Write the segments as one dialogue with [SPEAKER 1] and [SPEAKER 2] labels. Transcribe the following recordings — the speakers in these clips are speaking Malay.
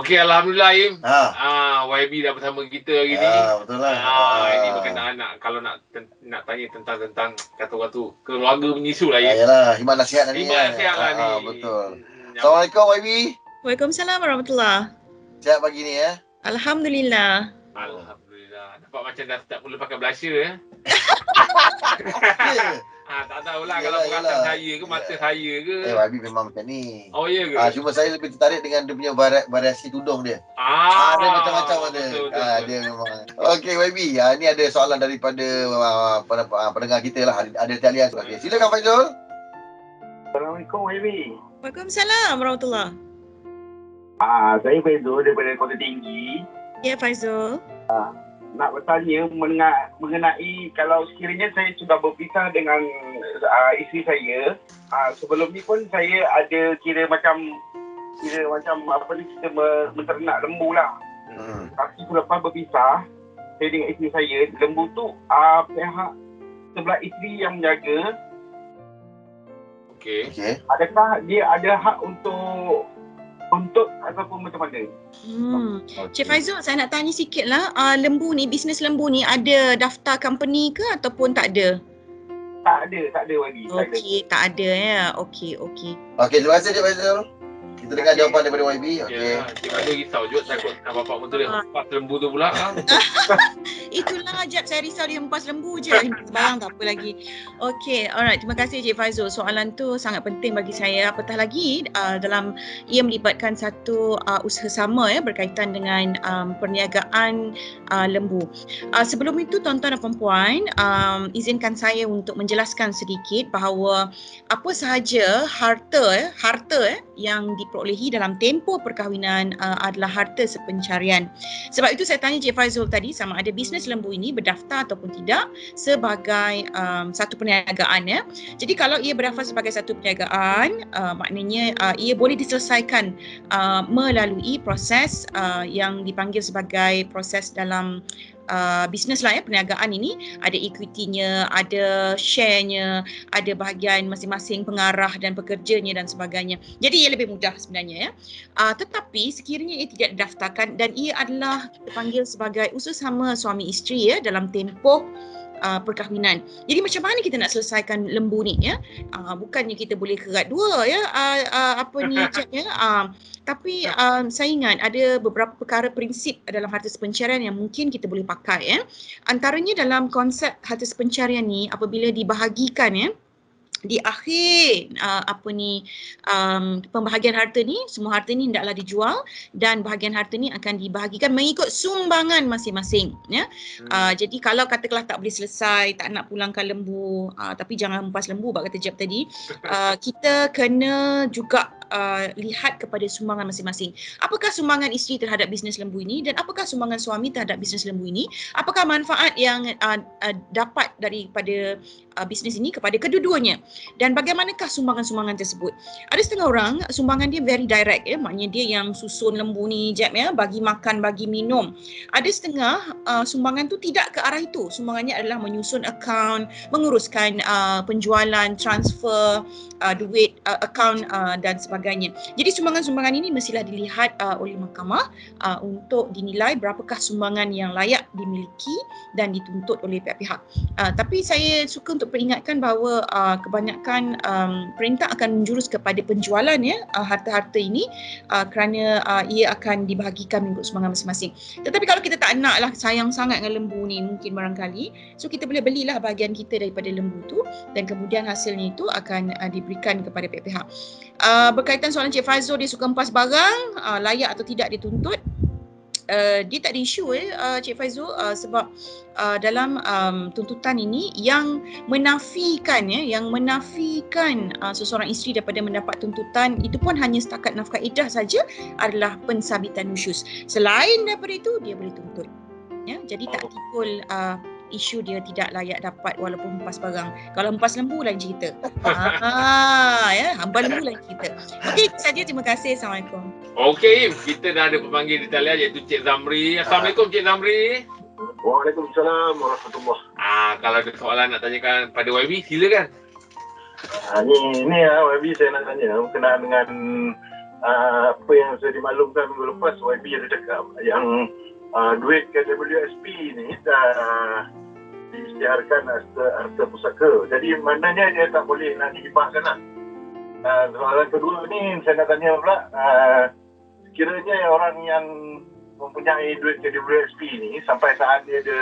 [SPEAKER 1] Okey, Alhamdulillah Im.
[SPEAKER 2] Ha.
[SPEAKER 1] YB dah bersama kita hari ni.
[SPEAKER 2] Betul lah.
[SPEAKER 1] Ini berkenaan kalau nak tanya tentang kata orang tu keluarga menyusu lah Im.
[SPEAKER 2] Yalah, himat nasihat ni.
[SPEAKER 1] Himat nasihat lah ni.
[SPEAKER 2] Betul. Assalamualaikum YB.
[SPEAKER 3] Waalaikumsalam warahmatullahi.
[SPEAKER 2] Sihat pagi ni ya?
[SPEAKER 3] Alhamdulillah.
[SPEAKER 1] Alhamdulillah. Nampak macam dah start mula pakai blusher ya. Tak tahulah kalau perasaan saya ke mata saya ke.
[SPEAKER 2] YB memang macam ni.
[SPEAKER 1] Oh ya ke?
[SPEAKER 2] Cuma saya lebih tertarik dengan dia punya variasi tudung dia. Dia macam-macam ada. Dia memang. Okey YB, ni ada soalan daripada pendengar kita lah. Ada talian. Okay. Silakan Faizul.
[SPEAKER 4] Assalamualaikum YB.
[SPEAKER 3] Waalaikumsalam warahmatullahi.
[SPEAKER 4] Saya Faizul daripada Kota Tinggi.
[SPEAKER 3] Ya Faizul.
[SPEAKER 4] Nak bertanya mengenai kalau sekiranya saya sudah berpisah dengan isteri saya, sebelum ni pun saya ada kira macam apa ni, kita menternak lembu lah. Tapi selepas berpisah saya dengan isteri saya, lembu tu pihak sebelah isteri yang menjaga.
[SPEAKER 1] Okey.
[SPEAKER 4] Adakah dia ada hak untuk ataupun macam mana?
[SPEAKER 3] Cik Faizul, saya nak tanya sikit lah. Lembu ni, bisnes lembu ni ada daftar company ke ataupun tak ada?
[SPEAKER 4] Tak ada lagi.
[SPEAKER 3] Okey, tak ada ya. Okey.
[SPEAKER 2] Okey, terima kasih Cik Faizul. Kita dengar jawapan daripada YB. Okey.
[SPEAKER 1] Cik Faizul risau je takut bapak betul dia hempas lembu tu pula.
[SPEAKER 3] Itulah Jeb, saya risau dia hempas lembu je. Sebarang tak apa lagi. Okey, alright. Terima kasih Cik Faizul. Soalan tu sangat penting bagi saya. Apatah lagi dalam ia melibatkan satu usaha sama ya berkaitan dengan perniagaan lembu. Sebelum itu tuan-tuan dan puan-puan, izinkan saya untuk menjelaskan sedikit bahawa apa sahaja harta yang diperolehi dalam tempoh perkahwinan adalah harta sepencarian. Sebab itu saya tanya Cik Faizul tadi sama ada bisnes lembu ini berdaftar ataupun tidak sebagai satu perniagaan ya. Jadi kalau ia berdaftar sebagai satu perniagaan, maknanya ia boleh diselesaikan melalui proses yang dipanggil sebagai proses dalam bisnes lah ya, perniagaan ini ada equity-nya, ada share-nya, ada bahagian masing-masing pengarah dan pekerjanya dan sebagainya. Jadi ia lebih mudah sebenarnya ya. Tetapi sekiranya ia tidak didaftarkan dan ia adalah dipanggil sebagai usaha sama suami isteri ya dalam tempoh perkahwinan. Jadi macam mana kita nak selesaikan lembu ni ya? Bukannya kita boleh kerat dua ya caknya. Tapi saya ingat ada beberapa perkara prinsip dalam harta sepencarian yang mungkin kita boleh pakai ya. Antaranya dalam konsep harta sepencarian ni apabila dibahagikan ya, di akhir pembahagian harta ni, semua harta ni hendaklah dijual dan bahagian harta ni akan dibahagikan mengikut sumbangan masing-masing ya. Jadi kalau katakanlah tak boleh selesai, tak nak pulangkan lembu, tapi jangan hempas lembu bab kata Jeb tadi, kita kena juga lihat kepada sumbangan masing-masing. Apakah sumbangan isteri terhadap bisnes lembu ini dan apakah sumbangan suami terhadap bisnes lembu ini? Apakah manfaat yang dapat daripada bisnes ini kepada kedua-duanya? Dan bagaimanakah sumbangan-sumbangan tersebut? Ada setengah orang sumbangan dia very direct ya, maknanya dia yang susun lembu ni Jeb ya, bagi makan, bagi minum. Ada setengah sumbangan tu tidak ke arah itu. Sumbangannya adalah menyusun akaun, menguruskan penjualan, transfer duit, akaun dan sebagainya. Jadi sumbangan-sumbangan ini mestilah dilihat oleh mahkamah untuk dinilai berapakah sumbangan yang layak dimiliki dan dituntut oleh pihak-pihak. Tapi saya suka untuk peringatkan bahawa kebanyakan perintah akan menjurus kepada penjualan ya harta-harta ini kerana ia akan dibahagikan mengikut sumbangan masing-masing. Tetapi kalau kita tak naklah sayang sangat dengan lembu ni mungkin barangkali, so kita boleh belilah bahagian kita daripada lembu tu dan kemudian hasilnya itu akan diberikan kepada pihak-pihak. Berkaitan soalan Cik Faizul, dia suka empas barang, layak atau tidak dituntut? Dia tak ada isu Cik Faizul sebab dalam tuntutan ini yang menafikan seseorang isteri daripada mendapat tuntutan itu pun hanya setakat nafkah iddah saja adalah pensabitan nusyuz. Selain daripada itu dia boleh tuntut. Ya, jadi tak timbul isu dia tidak layak dapat walaupun hempas barang. Kalau hempas lembu lain cerita. Ya, hempas lembu lain cerita. Okey, itu saja. Terima kasih. Assalamualaikum.
[SPEAKER 1] Okey, kita dah ada pemanggil di talian iaitu Cik Zamri. Assalamualaikum Cik Zamri.
[SPEAKER 4] Waalaikumsalam warahmatullahi.
[SPEAKER 1] Kalau ada soalan nak tanyakan pada YB, silakan.
[SPEAKER 4] Ni YB saya nak tanya berkenaan dengan
[SPEAKER 5] apa yang saya dimaklumkan minggu lepas, YB ada cakap yang duit KWSP ni dah diisytiharkan harta pusaka. Jadi maknanya dia tak boleh nak dihibahkan lah. Soalan kedua ni saya nak tanya pula, sekiranya orang yang mempunyai duit KWSP ni sampai saat dia ada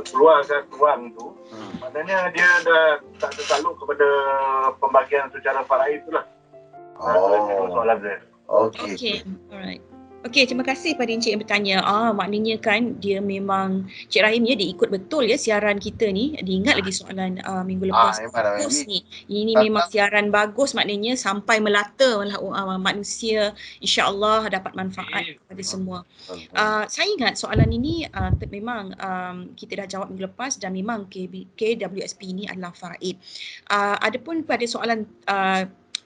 [SPEAKER 5] keluarkan wang tu, maknanya dia dah tak tertakluk kepada pembagian secara faraid tu lah. Soalan saya.
[SPEAKER 3] Okey, alright. Okey, terima kasih pada Encik yang bertanya. Maknanya kan dia memang Cik Rahim ya, dia ikut betul ya siaran kita ni. Dia ingat lagi soalan minggu lepas. Bagus ni. Ini memang siaran bagus, maknanya sampai melata manusia, insya-Allah dapat manfaat kepada semua. Saya ingat soalan ini memang kita dah jawab minggu lepas dan memang KWSP ini adalah faraid. Adapun pada soalan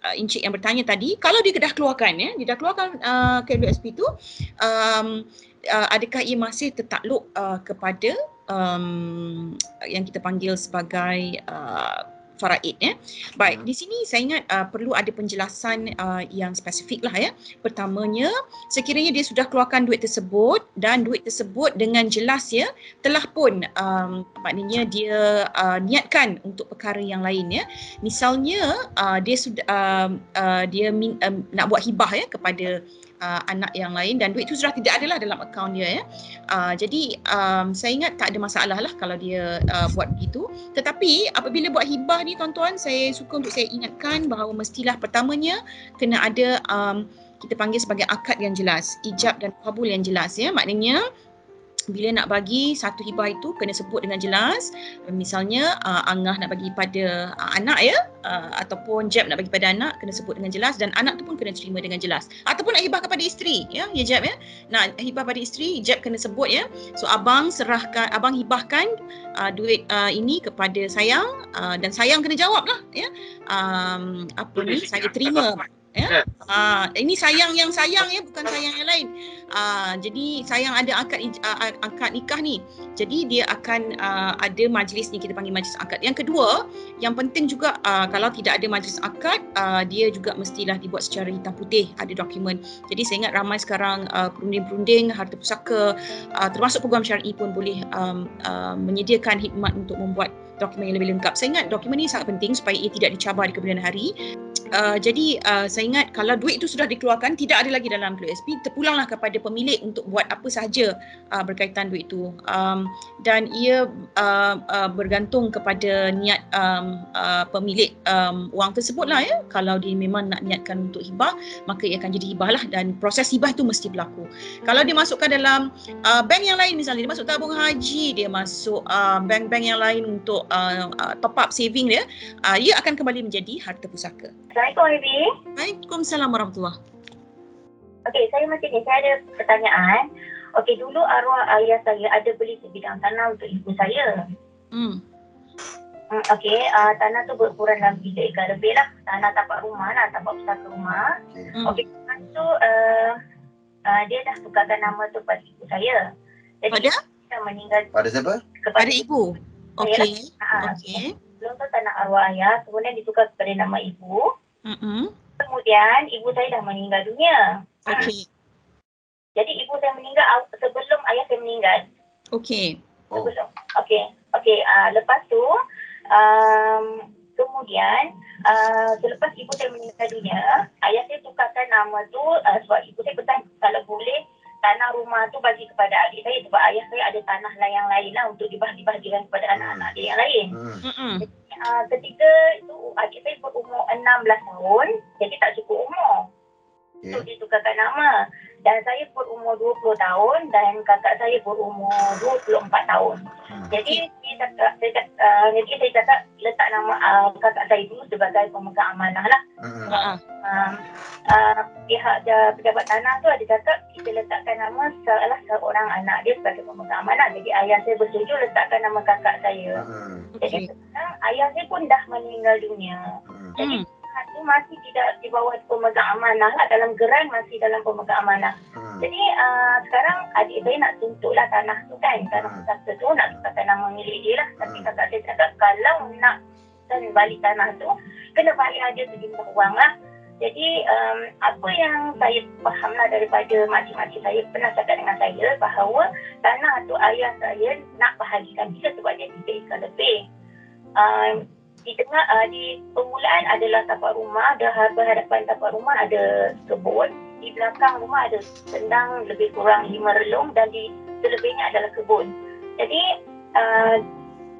[SPEAKER 3] Encik yang bertanya tadi, kalau dia dah keluarkan dia dah keluarkan KWSP tu, adakah ia masih tertakluk kepada yang kita panggil sebagai faraid ya. Baik, di sini saya ingat perlu ada penjelasan yang spesifik lah ya. Pertamanya, sekiranya dia sudah keluarkan duit tersebut dan duit tersebut dengan jelas ya telah pun maknanya dia niatkan untuk perkara yang lain ya. Misalnya dia sudah nak buat hibah ya kepada anak yang lain dan duit itu sudah tidak adalah dalam akaun dia ya. Jadi saya ingat tak ada masalah lah kalau dia buat begitu. Tetapi apabila buat hibah ni tuan-tuan, saya suka untuk saya ingatkan bahawa mestilah pertamanya kena ada kita panggil sebagai akad yang jelas, ijab dan qabul yang jelas ya. Maknanya bila nak bagi satu hibah itu kena sebut dengan jelas. Misalnya Angah nak bagi pada anak ya, ataupun Jeb nak bagi pada anak, kena sebut dengan jelas dan anak tu pun kena terima dengan jelas. Ataupun nak hibah kepada isteri ya Jeb ya. Nak hibah pada isteri, Jeb kena sebut ya. So abang hibahkan duit ini kepada sayang dan sayang kena jawab lah ya. Saya terima. Ya. Ini sayang yang sayang ya, bukan sayang yang lain. Jadi sayang ada akad nikah ni. Jadi dia akan ada majlis ni, kita panggil majlis akad. Yang kedua, yang penting juga kalau tidak ada majlis akad, dia juga mestilah dibuat secara hitam putih, ada dokumen. Jadi saya ingat ramai sekarang perunding-perunding harta pusaka, termasuk program syar'i pun boleh menyediakan khidmat untuk membuat dokumen yang lebih lengkap. Saya ingat dokumen ini sangat penting supaya ia tidak dicabar di kemudian hari. Jadi saya ingat kalau duit itu sudah dikeluarkan, tidak ada lagi dalam KWSP, terpulanglah kepada pemilik untuk buat apa sahaja berkaitan duit itu. Dan ia bergantung kepada niat pemilik wang tersebut lah ya. Kalau dia memang nak niatkan untuk hibah, maka ia akan jadi hibah lah dan proses hibah itu mesti berlaku. Kalau dia masukkan dalam bank yang lain, misalnya dia masuk tabung haji, dia masuk bank-bank yang lain untuk top up saving dia, ia akan kembali menjadi harta pusaka.
[SPEAKER 6] Assalamualaikum Ibi.
[SPEAKER 3] Waalaikumsalam warahmatullahi.
[SPEAKER 6] Okey, saya macam ni, saya ada pertanyaan. Okey, dulu arwah ayah saya ada beli sebidang tanah untuk ibu saya. Okey, tanah tu berukuran dalam 3 ekar lebih lah. Tanah tapak rumah lah, tapak pusaka rumah. Okey, lepas tu dia dah tukarkan nama tu pada ibu saya. Jadi dia meninggal.
[SPEAKER 2] Pada siapa?
[SPEAKER 3] Kepada ibu. Okey.
[SPEAKER 6] Okey. Sebelum tu tanah arwah ayah, kemudian ditukar kepada nama ibu. Kemudian ibu saya dah meninggal dunia.
[SPEAKER 3] Okey.
[SPEAKER 6] Jadi ibu saya meninggal sebelum ayah saya meninggal.
[SPEAKER 3] Okey.
[SPEAKER 6] Sebelum. Okey. Lepas tu kemudian selepas ibu saya meninggal dunia, ayah saya tukarkan nama tu sebab ibu saya pesan kalau boleh tanah rumah tu bagi kepada adik saya sebab ayah saya ada tanah yang lain lah untuk dibahagi-bahagikan kepada anak-anak dia yang lain. Jadi, ketika itu adik saya berumur 16 tahun, jadi tak cukup umur untuk ditukarkan nama. Dan saya berumur 20 tahun dan kakak saya berumur 24 tahun. Jadi saya cakap letak nama kakak saya dulu sebagai pemegang amanah lah. Pihak pejabat tanah tu ada cakap kita letakkan nama salah seorang anak dia sebagai pemegang amanah. Jadi ayah saya bersetuju letakkan nama kakak saya. Jadi sekarang ayah saya pun dah meninggal dunia. Jadi itu masih tidak di bawah pemegang amanah lah, dalam geran masih dalam pemegang amanah. Jadi sekarang adik saya nak tuntutlah tanah tu kan, tanah pusaka tu nak tukarkan nama milik dia lah. Tapi kakak saya cakap kalau nak balik tanah tu kena bayar dia sejumlah wang lah. Jadi apa yang saya fahamlah daripada makcik-makcik saya pernah cakap dengan saya bahawa tanah tu ayah saya nak bahagikan kita sebab dia 3 ekar lebih. Di permulaan adalah tapak rumah, berhadapan tapak rumah ada kebun, di belakang rumah ada sendang lebih kurang 5 relung dan di selebihnya adalah kebun. Jadi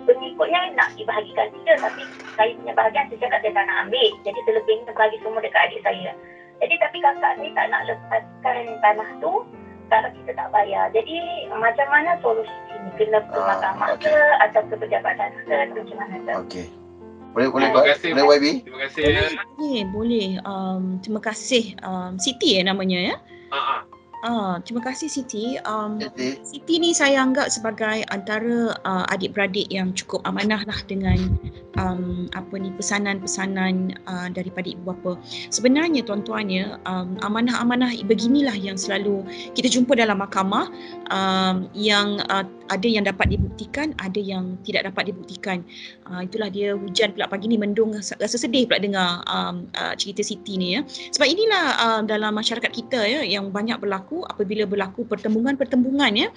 [SPEAKER 6] pengikutnya nak dibahagikan 3, tapi saya punya bahagian saya cakap saya tak nak ambil. Jadi selebihnya bagi semua dekat adik saya. Jadi tapi kakak saya tak nak lepaskan tanah tu kalau kita tak bayar. Jadi macam mana solusi ini? Kena ke mahkamah ke atau ke pejabat tanah ke atau macam mana?
[SPEAKER 2] Okey. Boleh
[SPEAKER 1] Terima kasih.
[SPEAKER 2] YB?
[SPEAKER 1] Terima kasih.
[SPEAKER 3] Boleh. Terima kasih. Siti namanya ya. Terima kasih Siti. Siti ni saya anggap sebagai antara adik-beradik yang cukup amanah lah dengan pesanan-pesanan daripada ibu bapa. Sebenarnya tuan-tuannya, amanah-amanah beginilah yang selalu kita jumpa dalam mahkamah, yang ada yang dapat dibuktikan, ada yang tidak dapat dibuktikan. Itulah dia hujan pula pagi ni, mendung, rasa sedih pula dengar cerita Siti ni ya. Sebab inilah dalam masyarakat kita ya yang banyak berlaku apabila berlaku pertembungan ya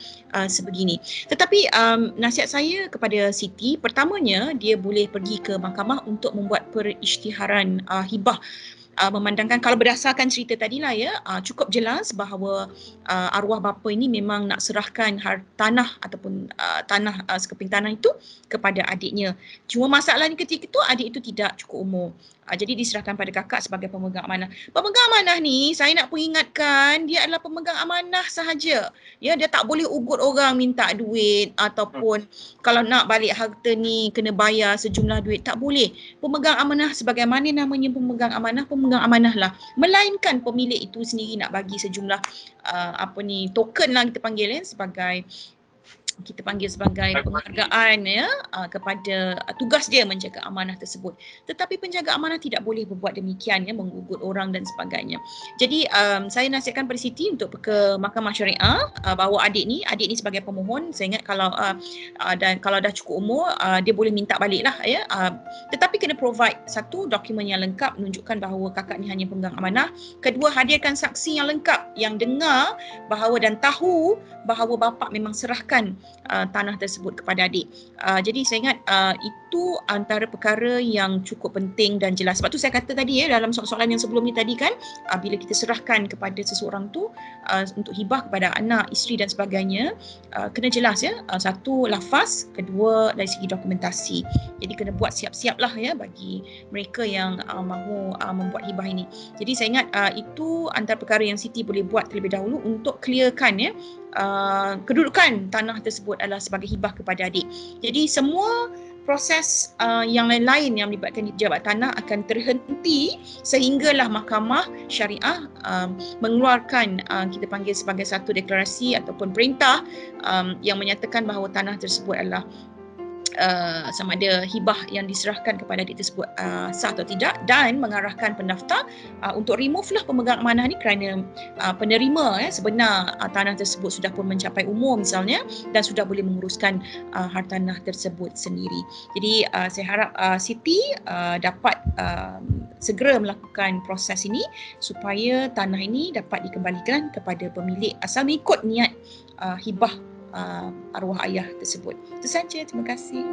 [SPEAKER 3] sebegini. Tetapi nasihat saya kepada Siti, pertamanya dia boleh pergi ke mahkamah untuk membuat perisytiharan hibah. Memandangkan kalau berdasarkan cerita tadilah ya, cukup jelas bahawa arwah bapa ini memang nak serahkan tanah ataupun sekeping tanah itu kepada adiknya. Cuma masalahnya ketika itu adik itu tidak cukup umur. Jadi diserahkan pada kakak sebagai pemegang amanah. Pemegang amanah ni saya nak peringatkan dia adalah pemegang amanah sahaja. Ya, dia tak boleh ugut orang minta duit ataupun kalau nak balik harta ni kena bayar sejumlah duit, tak boleh. Pemegang amanah sebagaimana namanya pemegang amanah lah. Melainkan pemilik itu sendiri nak bagi sejumlah token lah kita panggil sebagai penghargaan ya kepada tugas dia menjaga amanah tersebut. Tetapi penjaga amanah tidak boleh berbuat demikian ya, mengugut orang dan sebagainya. Jadi saya nasihatkan pada Siti untuk ke mahkamah syariah bahawa adik ni sebagai pemohon, saya ingat kalau dah cukup umur dia boleh minta balik lah ya. Tetapi kena provide satu dokumen yang lengkap menunjukkan bahawa kakak ni hanya pemegang amanah. Kedua, hadirkan saksi yang lengkap yang dengar bahawa dan tahu bahawa bapa memang serahkan tanah tersebut kepada adik. Jadi saya ingat itu antara perkara yang cukup penting dan jelas. Sebab tu saya kata tadi ya dalam soalan yang sebelum ni tadi kan, bila kita serahkan kepada seseorang tu untuk hibah kepada anak, isteri dan sebagainya, kena jelas ya. Satu, lafaz. Kedua, dari segi dokumentasi. Jadi kena buat siap-siap lah ya bagi mereka yang mahu membuat hibah ini. Jadi saya ingat itu antara perkara yang Siti boleh buat terlebih dahulu untuk clearkan ya kedudukan tanah tersebut adalah sebagai hibah kepada adik. Jadi semua proses yang lain-lain yang melibatkan pejabat tanah akan terhenti sehinggalah mahkamah syariah mengeluarkan kita panggil sebagai satu deklarasi ataupun perintah yang menyatakan bahawa tanah tersebut adalah sama ada hibah yang diserahkan kepada adik tersebut sah atau tidak, dan mengarahkan pendaftar untuk remove lah pemegang amanah ni kerana penerima sebenar tanah tersebut sudah pun mencapai umur misalnya dan sudah boleh menguruskan hartanah tersebut sendiri. Jadi saya harap Siti dapat segera melakukan proses ini supaya tanah ini dapat dikembalikan kepada pemilik asal mengikut niat hibah arwah ayah tersebut. Itu saja. Terima kasih.